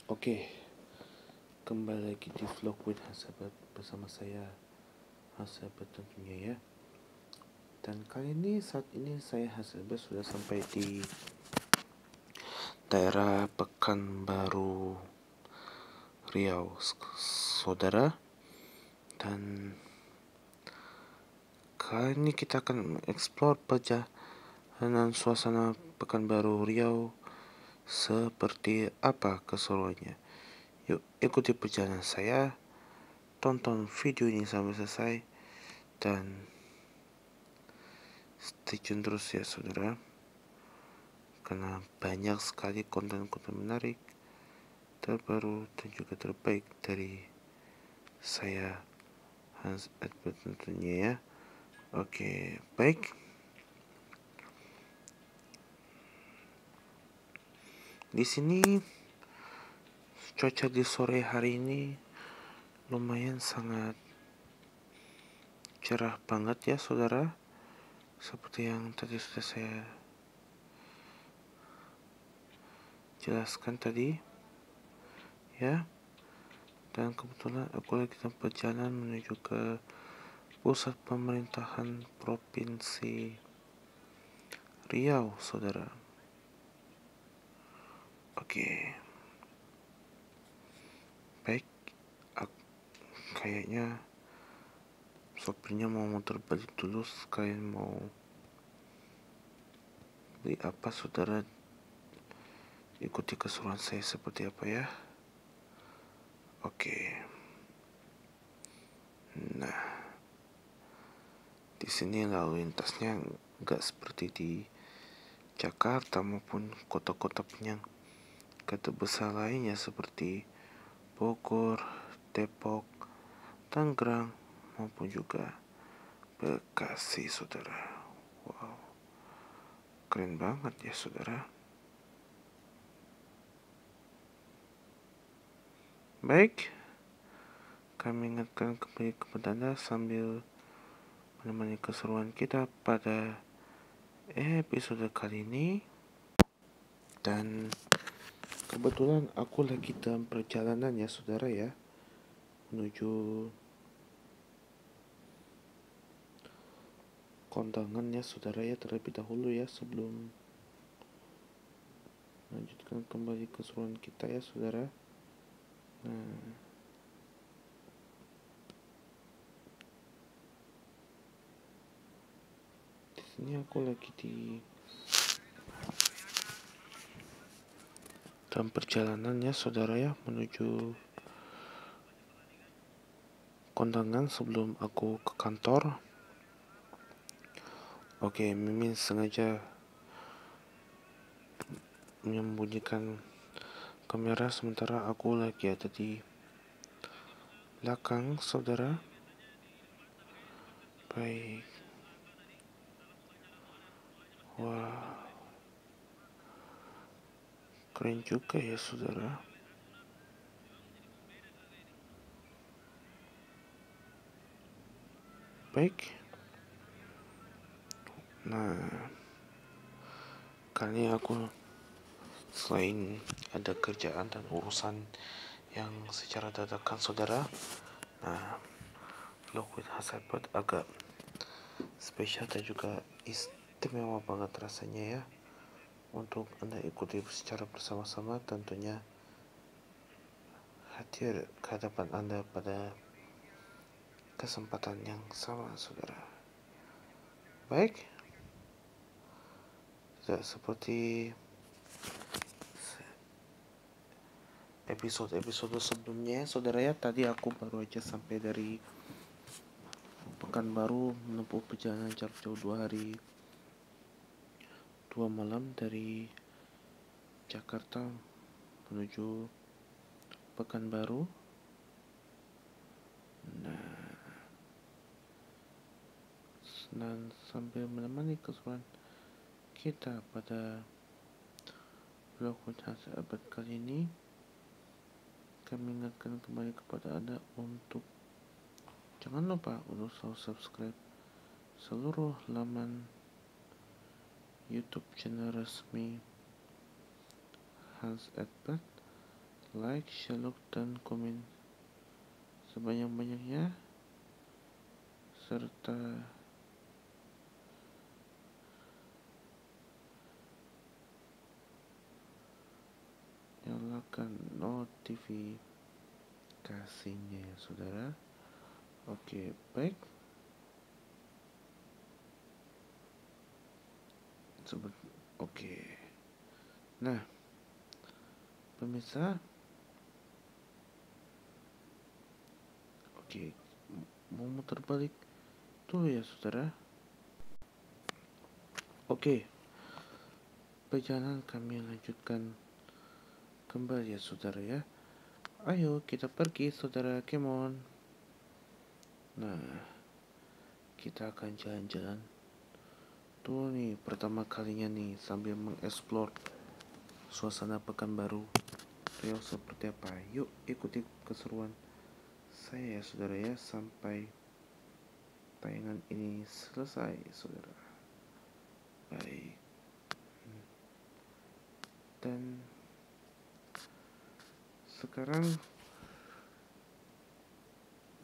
Oke, kembali lagi di vlog with Hasabat bersama saya Hasabat tentunya ya. Dan kali ini saat ini saya Hasabat sudah sampai di daerah Pekanbaru Riau, saudara. Dan kali ini kita akan mengeksplor perjalanan suasana Pekanbaru Riau seperti apa keseruannya. Yuk ikuti perjalanan saya, tonton video ini sampai selesai, dan stay tune terus ya saudara, karena banyak sekali konten-konten menarik, terbaru dan juga terbaik dari saya Hans Edward tentunya ya. Oke, baik. Di sini cuaca di sore hari ini lumayan sangat cerah banget ya saudara, seperti yang tadi sudah saya jelaskan tadi ya. Dan kebetulan aku lagi dalam perjalanan menuju ke pusat pemerintahan provinsi Riau saudara. Oke, baik. Kayaknya sopirnya mau muter balik dulu, sekalian mau beli apa saudara. Ikuti keseruan saya seperti apa ya. Oke. Nah, di sini lalu lintasnya nggak seperti di Jakarta maupun kota-kota terbesar lainnya seperti Bogor, Depok, Tangerang maupun juga Bekasi saudara. Wow, keren banget ya saudara. Baik, kami ingatkan kembali kepada Anda sambil menemani keseruan kita pada episode kali ini. Dan kebetulan aku lagi dalam perjalanan ya saudara ya, menuju kondangan ya saudara ya, terlebih dahulu ya, sebelum melanjutkan kembali keseruan kita ya saudara. Nah, di sini aku lagi dalam perjalanan ya saudara ya, menuju kondangan sebelum aku ke kantor. Oke, Mimin sengaja menyembunyikan kamera sementara aku lagi ada di belakang saudara. Baik. Wah, keren juga ya saudara. Baik. Nah, kali ini aku selain ada kerjaan dan urusan yang secara dadakan saudara, nah, vlog with Hasabat agak spesial dan juga istimewa banget rasanya ya, untuk Anda ikuti secara bersama-sama, tentunya hadir ke hadapan Anda pada kesempatan yang sama saudara. Baik, tidak seperti episode-episode sebelumnya saudara ya. Tadi aku baru aja sampai dari Pekanbaru, menempuh perjalanan jarak jauh 2 hari 2 malam dari Jakarta menuju Pekanbaru. Dan sambil menemani keseruan kita pada vlog Hasabat kali ini, kami ingatkan kembali kepada Anda untuk jangan lupa untuk selalu subscribe seluruh laman YouTube channel resmi Hans Edward, like, share, dan komen sebanyak-banyaknya, serta nyalakan notifikasinya ya saudara. Oke, baik. Oke. Nah, pemirsa, oke, mau muter balik tuh ya saudara. Oke, perjalanan kami lanjutkan kembali ya saudara ya. Ayo kita pergi saudara Kemon. Nah, kita akan jalan-jalan tuh nih pertama kalinya nih sambil mengeksplor suasana Pekanbaru Riau seperti apa. Yuk ikuti keseruan saya ya saudara ya sampai tayangan ini selesai saudara. Baik. Dan sekarang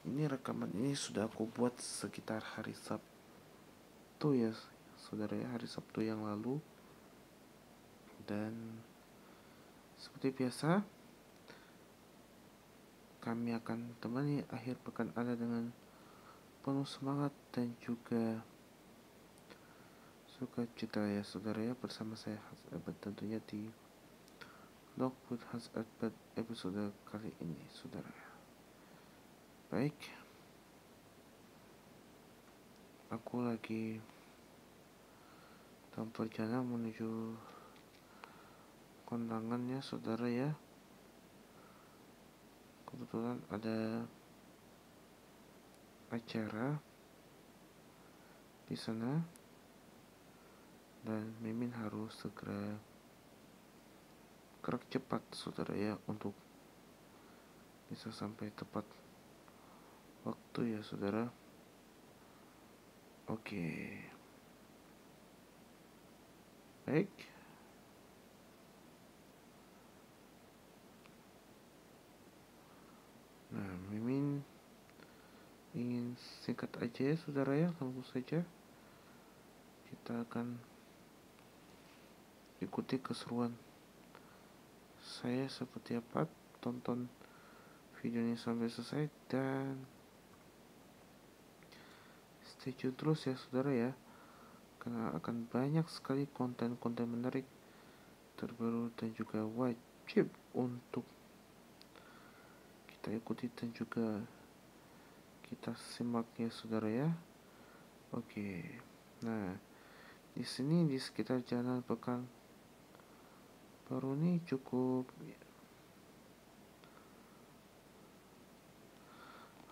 ini rekaman ini sudah aku buat sekitar hari Sabtu ya saudara ya, hari Sabtu yang lalu. Dan seperti biasa kami akan temani akhir pekan Anda dengan penuh semangat dan juga sukacita ya saudara ya, bersama saya Hans Ebert tentunya di Vlog with Hans Ebert episode kali ini saudara. Baik, aku lagi dalam perjalanan menuju kondangannya saudara ya. Kebetulan ada acara di sana dan Mimin harus segera gerak cepat saudara ya untuk bisa sampai tepat waktu ya saudara. Oke, baik. Nah, Mimin ingin singkat aja ya saudara ya, langsung saja kita akan ikuti keseruan saya seperti apa. Tonton videonya sampai selesai dan stay tune terus ya saudara ya, karena akan banyak sekali konten-konten menarik terbaru dan juga wajib untuk kita ikuti dan juga kita simak ya saudara ya. Oke, nah di sini di sekitar jalan Pekanbaru ini cukup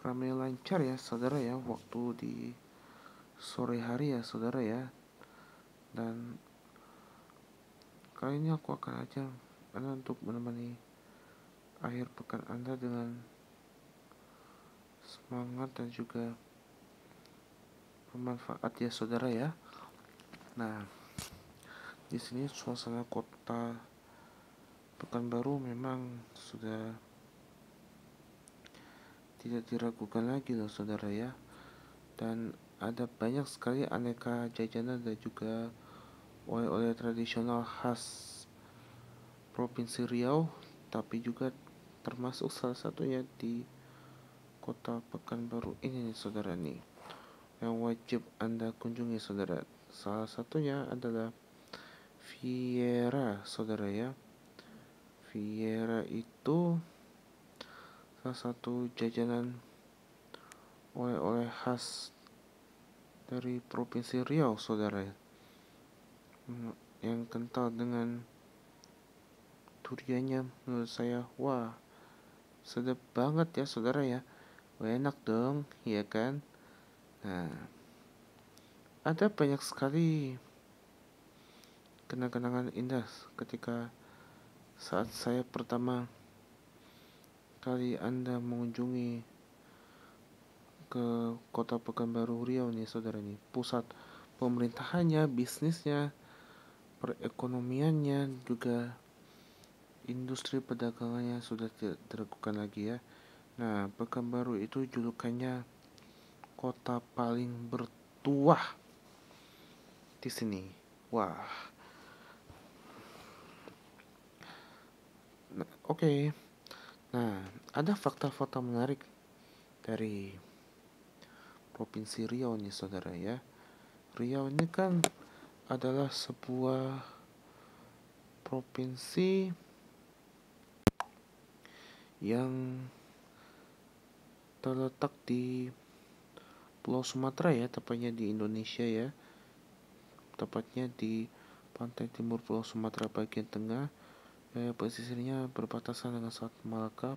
ramai lancar ya saudara ya, waktu di sore hari ya saudara ya. Dan kali ini aku akan ajak Anda untuk menemani akhir pekan Anda dengan semangat dan juga bermanfaat ya saudara ya. Nah, di sini suasana kota Pekanbaru memang sudah tidak diragukan lagi loh saudara ya. Dan ada banyak sekali aneka jajanan dan juga oleh-oleh tradisional khas Provinsi Riau, tapi juga termasuk salah satunya di kota Pekanbaru ini nih saudara nih, yang wajib Anda kunjungi saudara. Salah satunya adalah Viera saudara ya. Viera itu salah satu jajanan oleh-oleh khas dari Provinsi Riau saudara ya, yang kental dengan duriannya. Menurut saya wah sedap banget ya saudara ya. Wah, enak dong ya kan. Nah, ada banyak sekali kenang-kenangan indah ketika saat saya pertama kali Anda mengunjungi ke kota Pekanbaru Riau nih saudara nih, pusat pemerintahannya, bisnisnya, perekonomiannya juga industri perdagangannya sudah tidak diragukan lagi ya. Nah, Pekanbaru itu julukannya kota paling bertuah di sini. Wah, oke. Nah, ada fakta-fakta menarik dari Provinsi Riau nih saudara ya. Riau ini kan adalah sebuah provinsi yang terletak di Pulau Sumatera ya, tepatnya di Indonesia ya. Tepatnya di pantai timur Pulau Sumatera bagian tengah. Pesisirnya berbatasan dengan Selat Malaka,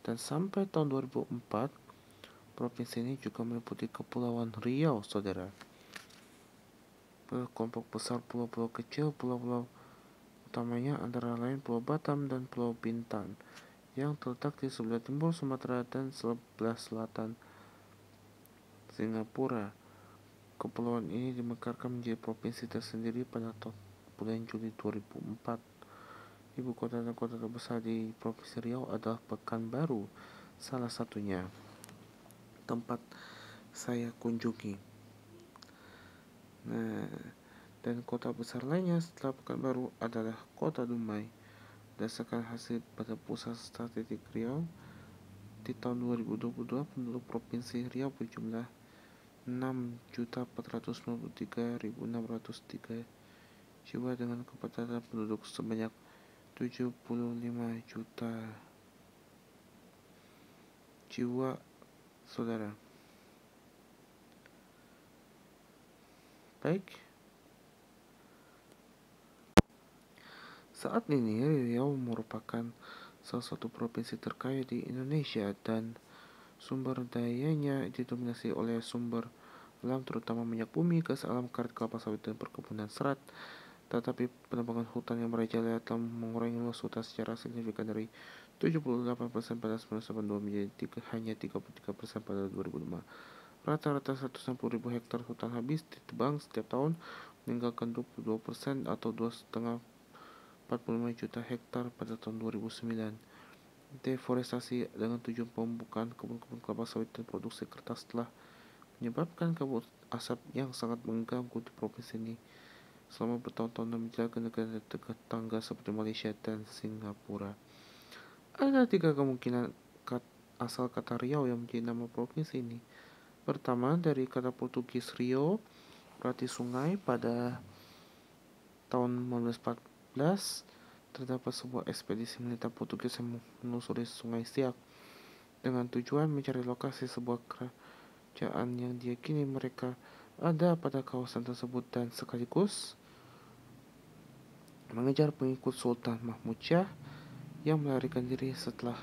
dan sampai tahun 2004 provinsi ini juga meliputi Kepulauan Riau, saudara. Kelompok besar pulau-pulau kecil, pulau-pulau utamanya antara lain Pulau Batam dan Pulau Bintan yang terletak di sebelah timur Sumatera dan sebelah selatan Singapura. Kepulauan ini dimekarkan menjadi provinsi tersendiri pada bulan Juli 2004. Ibu kota dan kota terbesar di Provinsi Riau adalah Pekanbaru, salah satunya tempat saya kunjungi. Nah, dan kota besar lainnya setelah Pekanbaru adalah Kota Dumai. Berdasarkan hasil pada Pusat Statistik Riau, di tahun 2022 penduduk Provinsi Riau berjumlah 6.493.603 jiwa dengan kepadatan penduduk sebanyak 75 juta jiwa, saudara. Baik, saat ini Riau merupakan salah satu provinsi terkaya di Indonesia dan sumber dayanya didominasi oleh sumber alam terutama minyak bumi, gas alam, karet, kelapa sawit, dan perkebunan serat. Tetapi penebangan hutan yang merajalela telah mengurangi luas hutan secara signifikan dari 78% pada 1982 menjadi hanya 33% pada 2005. Rata-rata 160.000 hektar hutan habis ditebang setiap tahun, meninggalkan 22% atau 2,5-45 juta hektar pada tahun 2009. Deforestasi dengan tujuan pembukaan kebun-kebun kelapa sawit dan produksi kertas telah menyebabkan kabut asap yang sangat mengganggu di provinsi ini selama bertahun-tahun dan menjaga negara tetangga seperti Malaysia dan Singapura. Ada 3 kemungkinan asal kata Riau yang menjadi nama provinsi ini. Pertama, dari kata Portugis Rio, berarti sungai. Pada tahun 1514, terdapat sebuah ekspedisi militer Portugis yang menelusuri Sungai Siak dengan tujuan mencari lokasi sebuah kerajaan yang diyakini mereka ada pada kawasan tersebut dan sekaligus mengejar pengikut Sultan Mahmud Syah yang melarikan diri setelah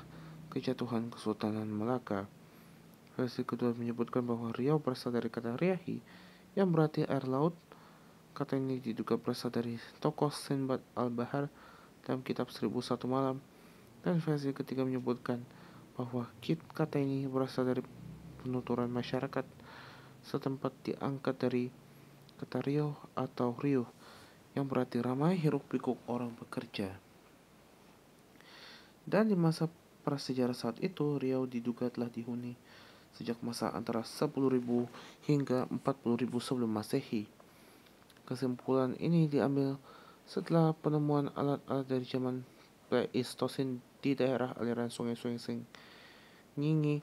kejatuhan Kesultanan Melaka. Versi kedua menyebutkan bahwa Riau berasal dari kata Riahi yang berarti air laut. Kata ini diduga berasal dari tokoh Sinbad Al-Bahar dalam kitab 1001 Malam. Dan versi ketiga menyebutkan bahwa kata ini berasal dari penuturan masyarakat setempat diangkat dari kata Riau atau Riuh yang berarti ramai hiruk pikuk orang bekerja. Dan di masa prasejarah saat itu, Riau diduga telah dihuni sejak masa antara 10.000 hingga 40.000 sebelum Masehi. Kesimpulan ini diambil setelah penemuan alat-alat dari zaman Pleistosen di daerah aliran sungai-sungai Singingi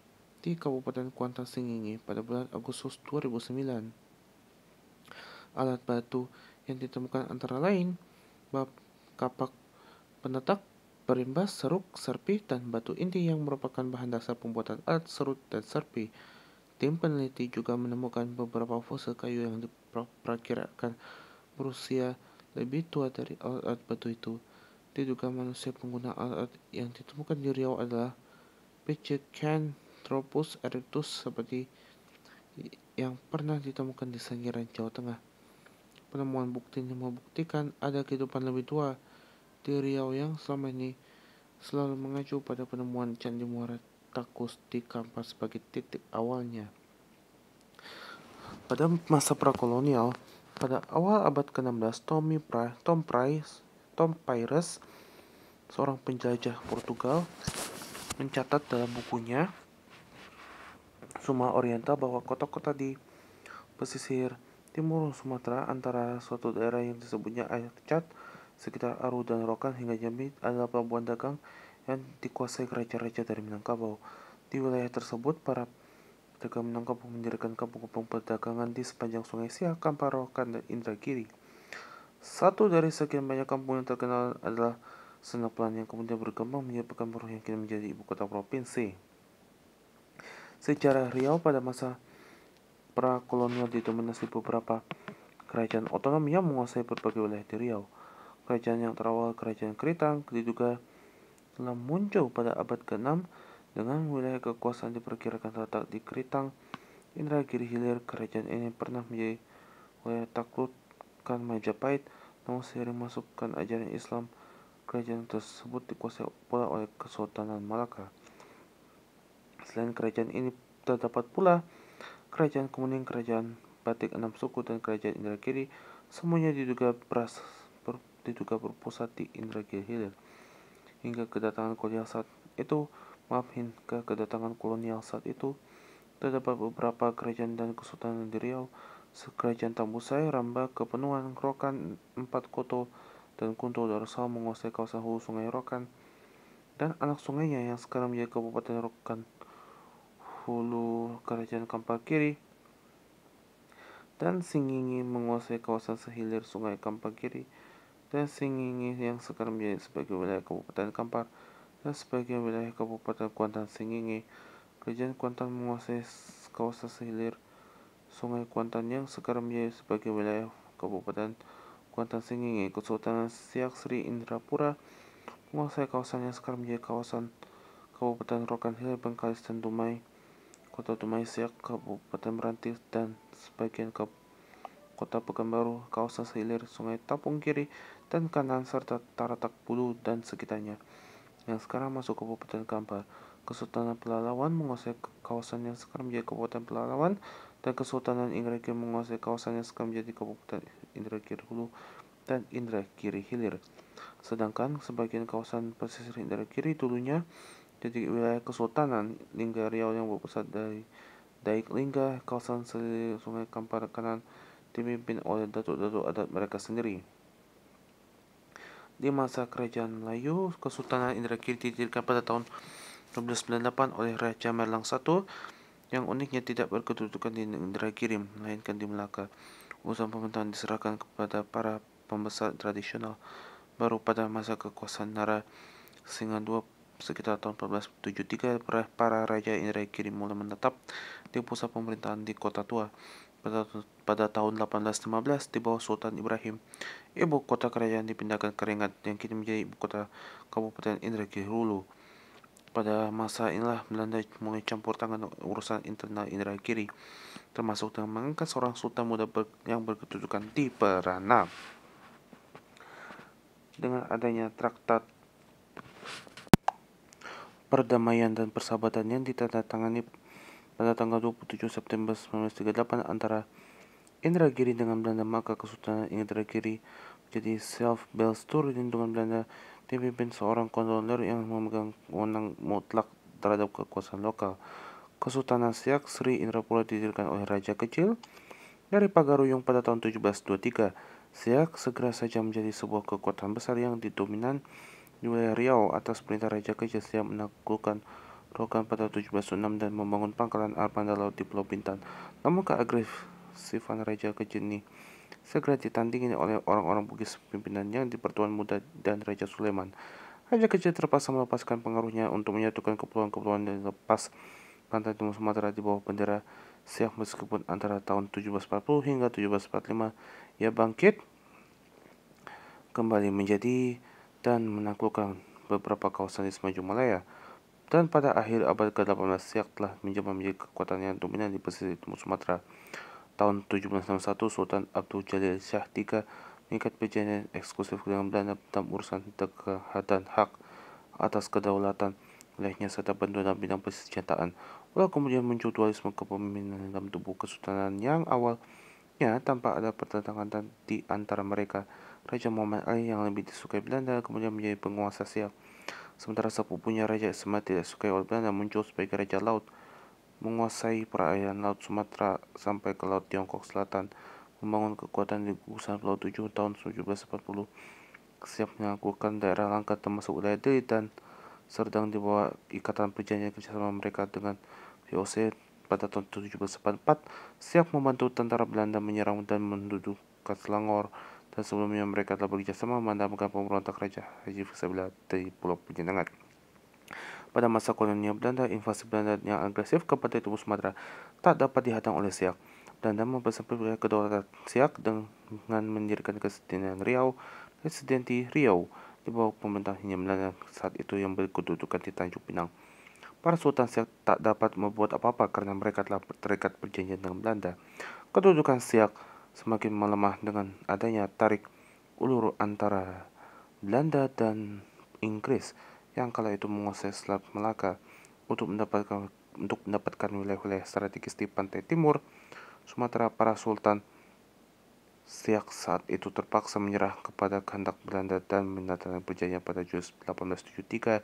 di Kabupaten Kuantan Singingi pada bulan Agustus 2009. Alat batu yang ditemukan antara lain kapak penetak, berimbas, seruk, serpih, dan batu inti yang merupakan bahan dasar pembuatan alat serut dan serpih. Tim peneliti juga menemukan beberapa fosil kayu yang diperkirakan berusia lebih tua dari alat-alat batu itu. Diduga manusia pengguna alat yang ditemukan di Riau adalah Pithecanthropus erectus seperti yang pernah ditemukan di Sangiran, Jawa Tengah. Penemuan bukti ini membuktikan ada kehidupan lebih tua di Riau yang selama ini selalu mengacu pada penemuan Candi Muara Takus di Kampar sebagai titik awalnya. Pada masa prakolonial, pada awal abad ke-16, Tom Price seorang penjajah Portugal, mencatat dalam bukunya Suma Oriental bahwa kota-kota di pesisir timur Sumatera antara suatu daerah yang disebutnya Aceh, sekitar Aru dan Rokan hingga Jambi adalah pelabuhan dagang yang dikuasai raja-raja dari Minangkabau. Di wilayah tersebut, para pedagang Minangkabau mendirikan kampung-kampung perdagangan di sepanjang Sungai Siak, Kampar, Rokan, dan Indragiri. Satu dari sekian banyak kampung yang terkenal adalah Senaplan yang kemudian berkembang menjadi Pekanbaru yang kini menjadi ibu kota provinsi. Sejarah Riau pada masa pra-kolonial didominasi beberapa kerajaan otonom yang menguasai berbagai wilayah di Riau. Kerajaan yang terawal Kerajaan Keritang diduga telah muncul pada abad ke-6 dengan wilayah kekuasaan diperkirakan terletak di Keritang, Indragiri Hilir. Kerajaan ini pernah menjadi wilayah taklukkan Majapahit, namun seiring masukkan ajaran Islam, kerajaan tersebut dikuasai pula oleh Kesultanan Malaka. Selain kerajaan ini terdapat pula Kerajaan Kuning, Kerajaan Batik Enam Suku, dan Kerajaan Indragiri. Semuanya diduga berpusat di Indragiri Hilir. Hingga kedatangan kolonial saat itu, terdapat beberapa kerajaan dan kesultanan di Riau. Kerajaan Tambusai, Ramba, Kepenuhan, Rokan, Empat Koto, dan Kunto Darussalam menguasai kawasan hulu Sungai Rokan dan anak sungainya yang sekarang menjadi Kabupaten Rokan Hulu. Kerajaan Kampar Kiri dan Singingi menguasai kawasan sehilir Sungai Kampar Kiri, dan Singingi yang sekarang menjadi sebagai wilayah Kabupaten Kampar dan sebagian wilayah Kabupaten Kuantan Singingi. Kerajaan Kuantan menguasai kawasan sehilir Sungai Kuantan yang sekarang menjadi sebagai wilayah Kabupaten Kuantan Singingi. Kesultanan Siak Sri Indrapura menguasai kawasan yang sekarang menjadi kawasan Kabupaten Rokan Hilir, Bengkalis, dan Dumai. Kota Dumai Siak, Kabupaten Meranti, dan sebagian Kota Pekanbaru, kawasan sehilir Sungai Tapung Kiri dan kanan, serta Taratak Bulu dan sekitarnya, yang sekarang masuk Kabupaten Kampar. Kesultanan Pelalawan menguasai kawasan yang sekarang menjadi Kabupaten Pelalawan, dan Kesultanan Indragiri menguasai kawasan yang sekarang menjadi Kabupaten Indragiri Hulu dan Indragiri Hilir. Sedangkan sebagian kawasan pesisir Indragiri dulunya jadi wilayah Kesultanan Lingga Riau yang berpusat dari Daik Lingga. Kawasan selir Sungai Kampar kanan dipimpin oleh datuk-datuk adat mereka sendiri. Di masa Kerajaan Melayu, Kesultanan Indragiri didirikan pada tahun 1298 oleh Raja Merlang I, yang uniknya tidak berkedudukan di Indragiri, melainkan di Melaka. Urusan pemerintahan diserahkan kepada para pembesar tradisional. Baru pada masa kekuasaan Nara Singa II sekitar tahun 1473, para raja Indragiri mulai menetap di pusat pemerintahan di Kota Tua. Pada tahun 1815, di bawah Sultan Ibrahim, ibu kota kerajaan dipindahkan ke Rengat yang kini menjadi ibu kota Kabupaten Indragiri Hulu. Pada masa inilah Belanda mulai campur tangan urusan internal Indragiri, termasuk dengan mengangkat seorang sultan muda yang berkedudukan di Perana. Dengan adanya Traktat Perdamaian dan Persahabatan yang ditandatangani pada tanggal 27 September 1938 antara Indragiri dengan Belanda, maka Kesultanan Indragiri menjadi self-Belstuur dengan Belanda, dipimpin seorang kontroler yang memegang wewenang mutlak terhadap kekuasaan lokal. Kesultanan Siak Sri Indrapura didirikan oleh Raja Kecil dari Pagaruyung pada tahun 1723. Siak segera saja menjadi sebuah kekuatan besar yang didominan di wilayah Riau. Atas perintah Raja Kecil, Siak menaklukkan Rokan pada 1706 dan membangun pangkalan armada laut di Pulau Bintan. Namun keagresifan Raja Kecil ini segera ditandingi oleh orang-orang Bugis pimpinannya di Pertuan Muda dan Raja Sulaiman. Raja Kecil terpaksa melepaskan pengaruhnya untuk menyatukan kepulauan-kepulauan dan lepas pantai timur Sumatera di bawah bendera Siak. Meskipun antara tahun 1740 hingga 1745 ia bangkit kembali menjadi dan menaklukkan beberapa kawasan di Semenanjung Malaya. Dan pada akhir abad ke-18, Siak telah menjelma menjadi kekuatan yang dominan di pesisir timur Sumatera. Tahun 1761, Sultan Abdul Jalil Shah III mengikat perjanjian eksklusif dengan Belanda dalam urusan dan hak atas kedaulatan wilayahnya serta bantuan dalam bidang persenjataan. Walau kemudian muncul dualisme kepemimpinan dalam tubuh kesultanan yang awalnya tanpa ada pertentangan di antara mereka, Raja Muhammad Ali yang lebih disukai Belanda kemudian menjadi penguasa Siak. Sementara sepupunya Raja Ismail tidak disukai oleh Belanda muncul sebagai Raja Laut, menguasai perairan Laut Sumatera sampai ke Laut Tiongkok Selatan, membangun kekuatan di gugusan Pulau 7 tahun 1740. Siap melakukan daerah langka termasuk wilayah Deli dan Serdang di bawah ikatan perjanjian kerjasama mereka dengan VOC pada tahun 1744. Siap membantu tentara Belanda menyerang dan mendudukan Selangor, dan sebelumnya mereka telah bekerjasama memadamkan pemberontak Raja Haji Fisabilillah dari Pulau Penyenangan. Pada masa kolonial Belanda, invasi Belanda yang agresif kepada Timur Sumatera tak dapat dihadang oleh Siak. Belanda mempersempit wilayah kedaulatan Siak dengan mendirikan Residensi Riau, Residensi Riau di bawah pemerintahan Belanda saat itu yang berkedudukan di Tanjung Pinang. Para Sultan Siak tak dapat membuat apa-apa karena mereka telah terikat perjanjian dengan Belanda. Kedudukan Siak semakin melemah dengan adanya tarik ulur antara Belanda dan Inggris yang kala itu menguasai Selat Melaka untuk mendapatkan wilayah-wilayah strategis di pantai timur Sumatera. Para Sultan Siak saat itu terpaksa menyerah kepada kehendak Belanda dan menandatangani perjanjian pada Juli 1873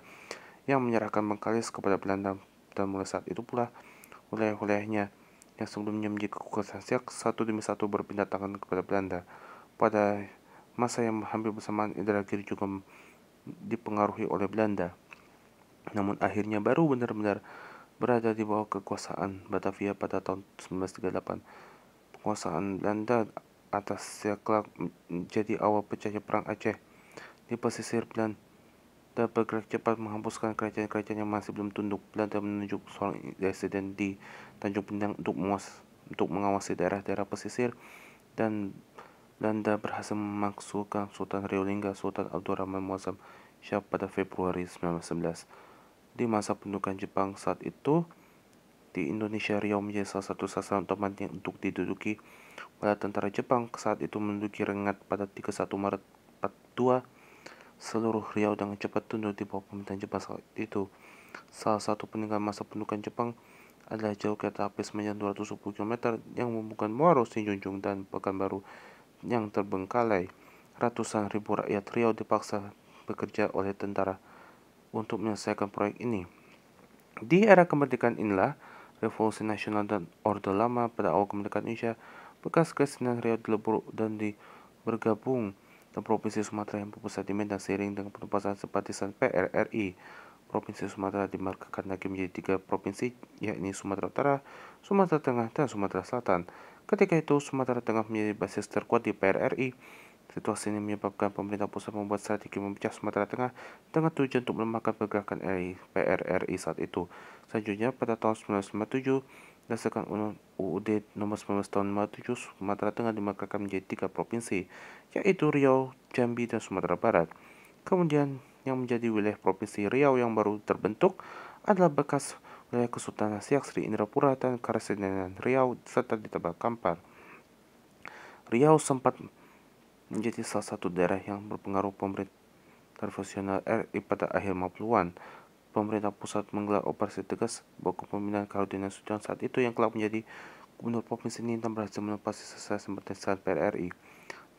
yang menyerahkan Bengkalis kepada Belanda, dan mulai saat itu pula wilayah-wilayahnya yang sebelumnya menjadi kekuasaan Siak satu demi satu berpindah tangan kepada Belanda. Pada masa yang hampir bersamaan, Indragiri juga dipengaruhi oleh Belanda, namun akhirnya baru benar-benar berada di bawah kekuasaan Batavia pada tahun 1938. Penguasaan Belanda atas Siak menjadi awal pecahnya Perang Aceh. Di pesisir Belanda bergerak cepat menghapuskan kerajaan-kerajaan yang masih belum tunduk. Belanda menunjuk seorang residen di Tanjung Pinang untuk mengawasi daerah-daerah pesisir, dan Belanda berhasil memakzulkan Sultan Riau Lingga, Sultan Abdurrahman Muazzam Shah pada Februari 1911. Di masa pendudukan Jepang saat itu di Indonesia, Riau menjadi salah satu sasaran utama untuk diduduki. Pada tentara Jepang saat itu menduduki Rengat pada 31 Maret 42, seluruh Riau dengan cepat tunduk di bawah pemerintahan Jepang saat itu. Salah satu peninggalan masa pendudukan Jepang adalah jalur kereta api sepanjang 210 km yang menghubungkan Muaro, Sinjunjung, dan Pekanbaru yang terbengkalai. Ratusan ribu rakyat Riau dipaksa bekerja oleh tentara untuk menyelesaikan proyek ini. Di era kemerdekaan inilah Revolusi Nasional dan Orde Lama pada awal kemerdekaan Indonesia, bekas Residensi Riau dilebur dan bergabung dan Provinsi Sumatera yang berpusat di Medan. Seiring dengan penumpasan simpatisan PRRI, Provinsi Sumatera dimarkakan lagi menjadi 3 provinsi, yakni Sumatera Utara, Sumatera Tengah, dan Sumatera Selatan. Ketika itu, Sumatera Tengah menjadi basis terkuat di PRRI. Situasi ini menyebabkan pemerintah pusat membuat strategi memecah Sumatera Tengah dengan tujuan untuk melemahkan pergerakan PRRI saat itu. Selanjutnya, pada tahun 1957, berdasarkan UUD nomor 19 tahun 1957, Sumatera Tengah dimarkakan menjadi 3 provinsi, yaitu Riau, Jambi, dan Sumatera Barat. Kemudian, yang menjadi wilayah Provinsi Riau yang baru terbentuk adalah bekas wilayah Kesultanan Siak, Sri Indrapura, dan Karesidenan Riau, serta ditambah Kampar. Riau sempat menjadi salah satu daerah yang berpengaruh pemerintah revolusioner RI pada akhir 50-an. Pemerintah pusat menggelar operasi tegas bawah kepemimpinan Karudinan Sudjarwo saat itu, yang kelak menjadi gubernur provinsi ini dan berhasil menepasi selesai simpatisan PRRI.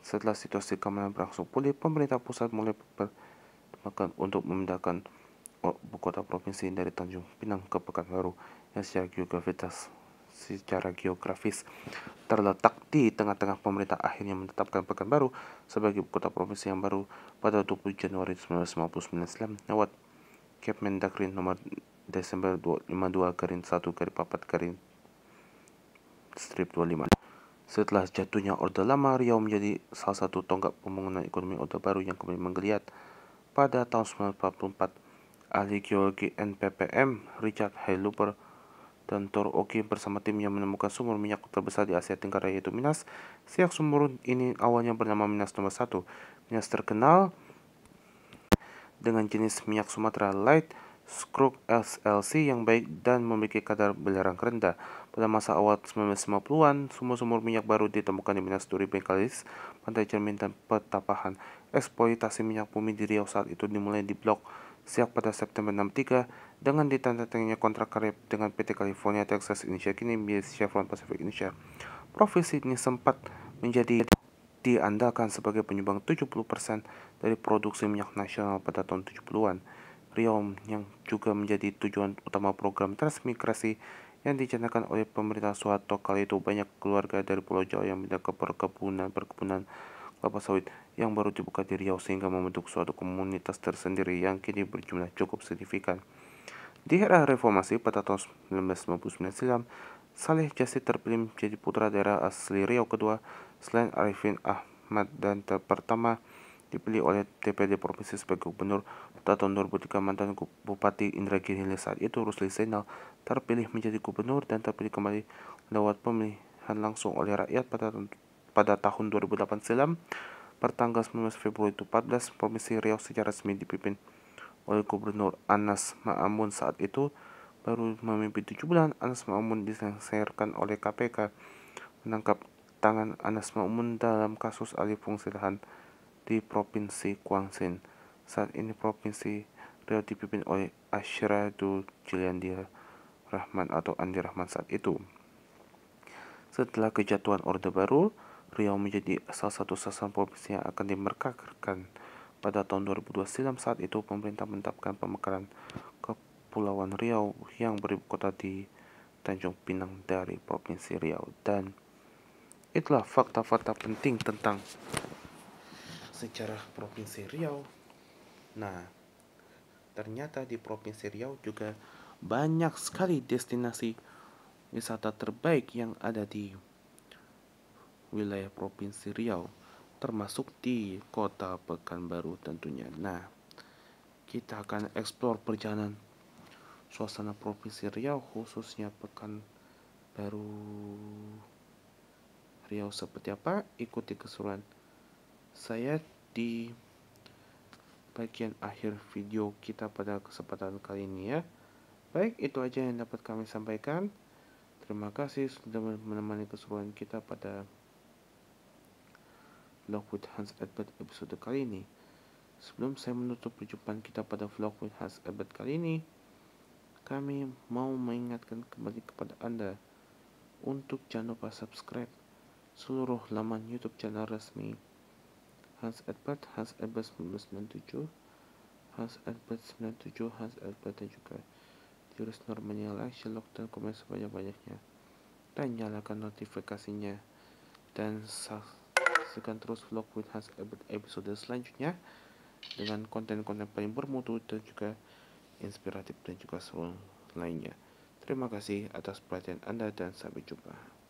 Setelah situasi keamanan berangsur pulih, pemerintah pusat mulai bertindak untuk memindahkan ibu kota provinsi dari Tanjung Pinang ke Pekanbaru yang secara geografis terletak di tengah-tengah. Pemerintah akhirnya menetapkan Pekanbaru sebagai ibu kota provinsi yang baru pada 20 Januari 1959 silam lewat Kepmendagri nomor Desember 52-4-4-25. Setelah jatuhnya Orde Lama, Riau menjadi salah satu tonggak pembangunan ekonomi Orde Baru yang kembali menggeliat. Pada tahun 1944, ahli geologi NPPM Richard Heiluper dan Tor Oki bersama timnya menemukan sumur minyak terbesar di Asia Tenggara, yaitu Minas Siak. Sumur ini awalnya bernama Minas Nomor 1. Minas terkenal dengan jenis minyak Sumatera Light Scrub SLC yang baik dan memiliki kadar belerang rendah. Pada masa awal 1950-an, sumur-sumur minyak baru ditemukan di Minas Duri, Bengkalis, Pantai Cermin, dan Petapahan. Eksploitasi minyak bumi di Riau saat itu dimulai di Blok Siak pada September 63 dengan ditandatangani kontrak karya dengan PT California Texas Indonesia, kini menjadi Chevron Pacific Indonesia. Provinsi ini sempat menjadi diandalkan sebagai penyumbang 70% dari produksi minyak nasional pada tahun 70-an. Riau yang juga menjadi tujuan utama program transmigrasi yang dicanangkan oleh pemerintah Soeharto kala itu. Banyak keluarga dari Pulau Jawa yang pindah ke perkebunan kelapa sawit yang baru dibuka di Riau sehingga membentuk suatu komunitas tersendiri yang kini berjumlah cukup signifikan. Di era reformasi pada tahun 1999 silam, Saleh Jasid terpilih menjadi putra daerah asli Riau kedua selain Arifin Ahmad dan pertama dipilih oleh DPD Provinsi sebagai gubernur. Pada tahun 2003 mantan Bupati Indragiri Hilir saat itu Rusli Zainal terpilih menjadi gubernur dan terpilih kembali lewat pemilihan langsung oleh rakyat pada tahun 2008 silam. Pertanggal 19 Februari 2014, Provinsi Riau secara resmi dipimpin oleh Gubernur Anas Ma'amun. Saat itu baru memimpin 7 bulan, Anas Ma'amun diserahkan oleh KPK menangkap tangan Anas Ma'amun dalam kasus alih fungsi lahan di Provinsi Guangxin. Saat ini Provinsi Riau dipimpin oleh Asyradu Jiliandi Rahman atau Andi Rahman saat itu. Setelah kejatuhan Orde Baru, Riau menjadi salah satu sasaran provinsi yang akan dimerdekakan pada tahun 2002 silam. Saat itu pemerintah menetapkan pemekaran Kepulauan Riau yang beribu kota di Tanjung Pinang dari Provinsi Riau. Dan itulah fakta-fakta penting tentang sejarah Provinsi Riau. Nah, ternyata di Provinsi Riau juga banyak sekali destinasi wisata terbaik yang ada di wilayah Provinsi Riau, termasuk di Kota Pekanbaru tentunya. Nah, kita akan eksplor perjalanan suasana Provinsi Riau, khususnya Pekanbaru Riau seperti apa. Ikuti keseruan saya di bagian akhir video kita pada kesempatan kali ini ya. Baik, itu aja yang dapat kami sampaikan. Terima kasih sudah menemani keseruan kita pada Vlog with Hans Edbert episode kali ini. Sebelum saya menutup perjumpaan kita pada Vlog with Hans Edbert kali ini, kami mau mengingatkan kembali kepada Anda untuk jangan lupa subscribe seluruh laman YouTube channel resmi Hans Edbert 1997, Hans Edbert 97, Hans Edbert, dan juga jurus normalnya like, share, dan komen sebanyak-banyaknya, dan nyalakan notifikasinya, dan saksikan terus Vlog with Hans Edbert episode selanjutnya dengan konten-konten paling bermutu dan juga inspiratif dan juga seru lainnya. Terima kasih atas perhatian Anda dan sampai jumpa.